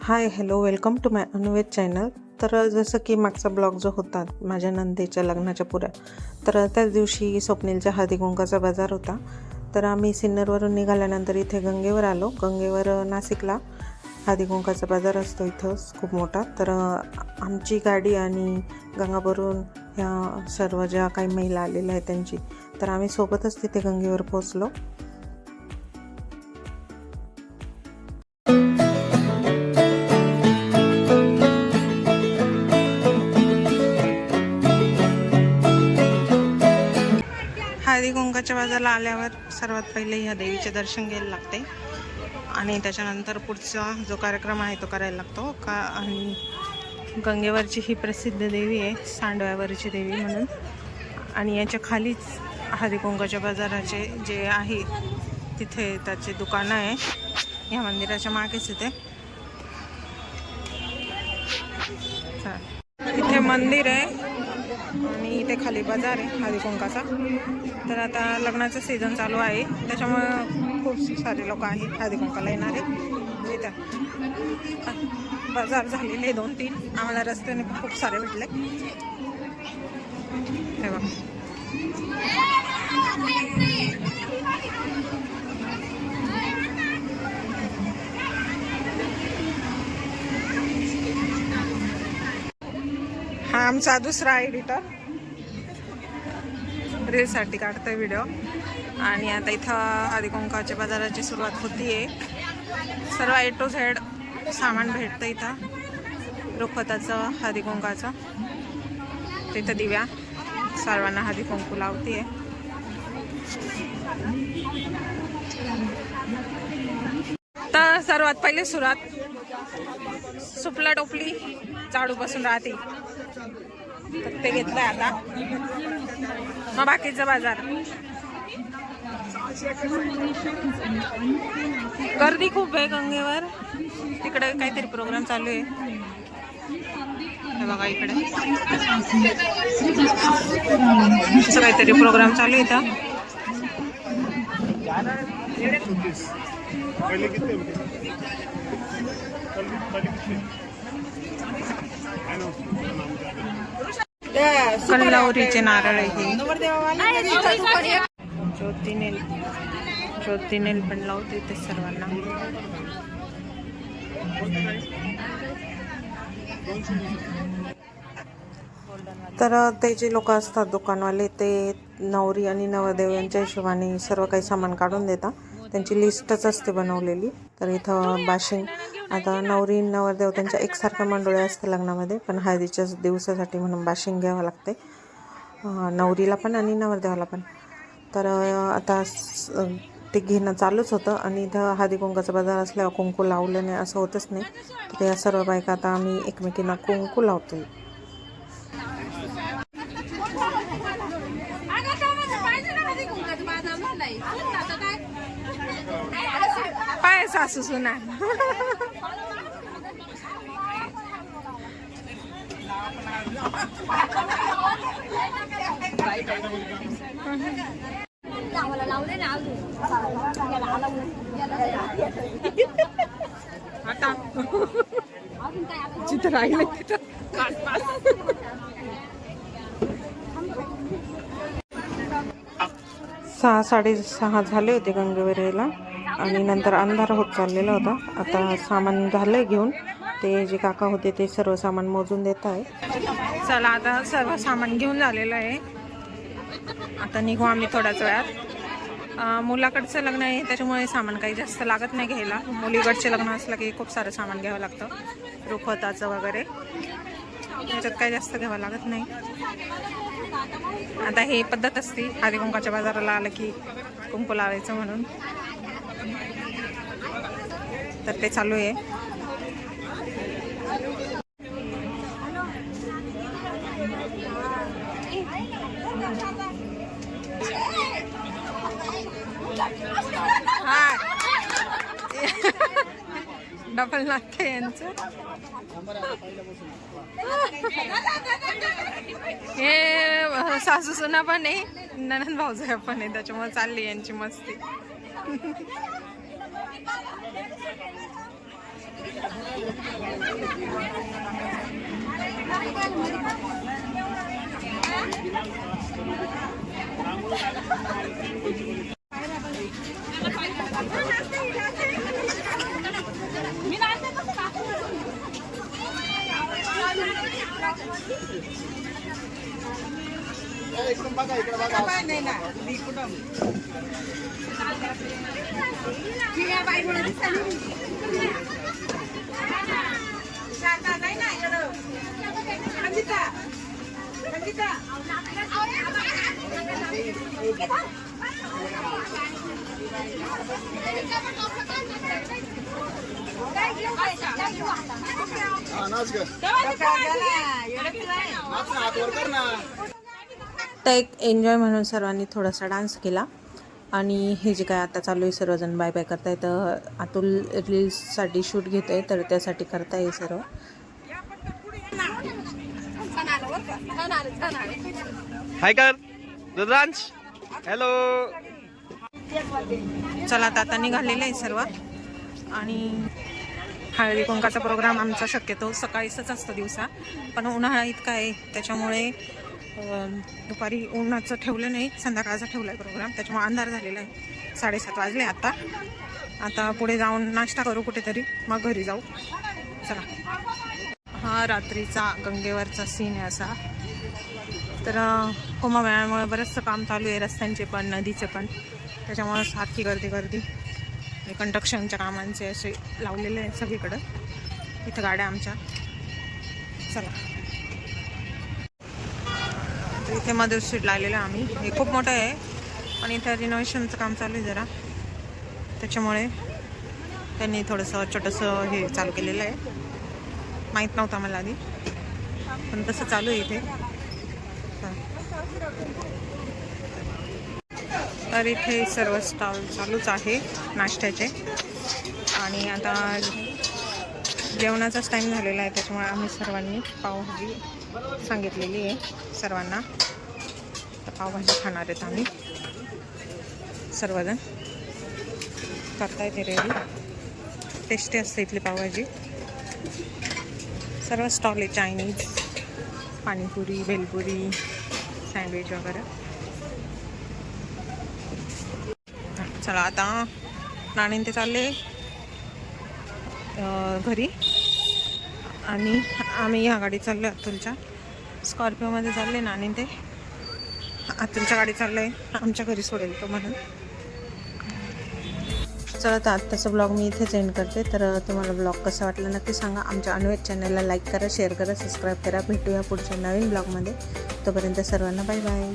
High hello welcome to my Anuved channel. तर जसं की मागचा ब्लॉग जो होता माझ्या नंदेच्या लग्नाच्या पुऱ्या, तर त्याच दिवशी स्वप्नीलच्या हळदी कुंकाचा बाजार होता। तर आम्ही सिन्नरवरून निघाल्यानंतर इथे गंगेवर आलो। गंगेवर नाशिकला हळदी कुंकाचा बाजार असतो इथं खूप मोठा। तर आमची गाडी आणि गंगावरून ह्या सर्व ज्या काही महिला आलेल्या आहेत त्यांची, तर आम्ही सोबतच तिथे गंगेवर पोहोचलो। हळदी कुंकाच्या बाजाराला आल्यावर सर्वात पहिले ह्या देवीचे दर्शन घ्यायला लागते आणि त्याच्यानंतर पुढचा जो कार्यक्रम आहे तो करायला लागतो का। आणि गंगेवरची ही प्रसिद्ध देवी आहे, सांडव्यावरची देवी म्हणून। आणि याच्या खालीच हळदी कुंकाच्या बाजाराचे जे आहे तिथे त्याचे दुकानं आहे, या मंदिराच्या मागेच इथे इथे मंदिर आहे आणि इथे खाली बाजार आहे हळदी कुंकाचा। तर आता लग्नाचं सीझन चालू आहे त्याच्यामुळे खूप सारे लोक आहेत हळदी कुंकाला येणारे। इथं बाजार झालेले 2-3 आम्हाला रस्त्याने खूप सारे भेटले हे बघा। हा आमचा दुसरा एडिटर रीलसाठी काढतोय व्हिडिओ। आणि आता इथं हळदी कुंकाच्या बाजाराची सुरुवात होतीये। सर्व A to Z सामान भेटतं इथं, रुखवताचं हळदी कुंकाचं। तिथं दिव्या सर्वांना हळदी कुंकू लावतीये। तर सर्वात पहिले सुरुवात सुपला टोपली झाडूपासून राहते, तर ते घेतलंय आता। मग बाकीचा बाजार गर्दी खूप आहे गंगेवर, तिकडे काहीतरी प्रोग्राम चालू आहे हे बघा। इकडे काहीतरी प्रोग्राम चालू आहे इथं। कल्लावरीचे नारळ आहे, ज्योतिनेल पण लावते ते सर्वांना। तर ते जे लोक असतात दुकानवाले, ते नवरी आणि नवरदेव यांच्या हिशोबाने सर्व काही सामान काढून देतात, त्यांची लिस्टच असते बनवलेली। तर इथं बाशिंग, आता नवरी नवरदेव त्यांच्या एकसारख्या मंडोळी असते लग्नामध्ये, पण हळदीच्या दिवसासाठी म्हणून बाशिंग घ्यावं लागते नवरीला पण आणि नवरदेवाला पण। तर आता ते घेणं चालूच होतं आणि इथं हळदी कुंकाचा बाजार असल्यावर कुंकू लावलं नाही असं होतच नाही। तर या सर्व बायका आता आम्ही एकमेकींना कुंकू लावतो। पाय सासू सुना आता जिथं राहिले तिथं 6-6:30 झाले होते गंगेवर यायला आणि नंतर अंधार होत चाललेला होता। आता सामान झालंय घेऊन, ते जे काका होते ते सर्व सामान मोजून देत आहे। चला आता सर्व सामान घेऊन झालेलं आहे, आता निघू आम्ही थोड्याच वेळात। मुलाकडचं लग्न आहे त्याच्यामुळे सामान काही जास्त लागत नाही घ्यायला। मुलीकडचे लग्न असलं की खूप सारं सामान घ्यावं लागतं, रुखवताचं वगैरे, त्याच्यात काही जास्त घ्यावं लागत नाही। आता हे पद्धत असते हळदी कुंकाच्या बाजाराला आलं की कुंकू लावायचं म्हणून, तर ते चालू आहे। डबल लागते यांचं। हे सासू सुना पण आहे, ननंद भाऊजाई पण आहे, त्याच्यामुळे चालली यांची मस्ती। इकडून बघा, इकडे बघा. नाही ना तर एक एन्जॉय म्हणून सर्वांनी थोडासा डान्स केला. आणि हे जे काय आता चालू आहे सर्वजण बाय बाय करताय. तर अतुल रील्ससाठी शूट घेतोय तर त्यासाठी करताय सर्व. हाय कर रुद्रांश, हॅलो. चला आता निघालेले आहे सर्व. आणि हळदी कुंकाचा प्रोग्राम आमचा शक्यतो सकाळीच असतो दिवसा, पण उन्हाळा इतका आहे त्याच्यामुळे दुपारी उन्हाचं ठेवलं नाही, संध्याकाळचा ठेवला आहे प्रोग्राम. त्याच्यामुळे अंधार झालेला आहे. 7:30 वाजले आता पुढे जाऊन नाश्ता करू कुठेतरी, मग घरी जाऊ. चला. हा रात्रीचा गंगेवरचा सीन आहे असा. तर कुंभमेळ्यामुळे बरंचसं काम चालू आहे, रस्त्यांचे पण नदीचे पण. त्याच्यामुळे सारखी गर्दी कंस्ट्रक्शनच्या कामांचे असे लावलेले आहे सगळीकडं. इथं गाड्या आमच्या. चला. इथे मधुर स्ट्रीट लागलेलं आहे आम्ही. हे खूप मोठं आहे पण इथं रिनोव्हेशनचं काम चालू आहे जरा, त्याच्यामुळे त्यांनी थोडंसं छोटंसं हे चालू केलेलं आहे. माहीत नव्हतं मला आधी, पण तसं चालू आहे इथे. तर इथे सर्व स्टॉल चालूच आहे नाश्त्याचे. आणि आता जेवणाचाच टाईम झालेला आहे त्याच्यामुळे आम्ही सर्वांनी पावभाजी सांगितलेली आहे सर्वांना. तर पावभाजी खाणार आहेत आम्ही सर्वजण. करता येते रेडी, टेस्टी असते इथली पावभाजी. सर्व स्टॉल आहे, चायनीज, पाणीपुरी, भेलपुरी, सँडविच वगैरे. चला आता नाणीन ते चालले घरी. आणि आम्ही ह्या गाडी चाललो आहे अतुलच्या स्कॉर्पिओमध्ये चालले. नाणीन ते अतुलच्या गाडी चाललो आहे, आमच्या घरी सोडेल तो म्हणून. चला तर आत्ताचा ब्लॉग मी इथेच एंड करते. तर तुम्हाला ब्लॉग कसा वाटला नक्की सांगा. आमच्या अनवेज चॅनलला लाईक करा, शेअर करा, सबस्क्राईब करा. भेटूया पुढच्या नवीन ब्लॉगमध्ये. तोपर्यंत सर्वांना बाय बाय.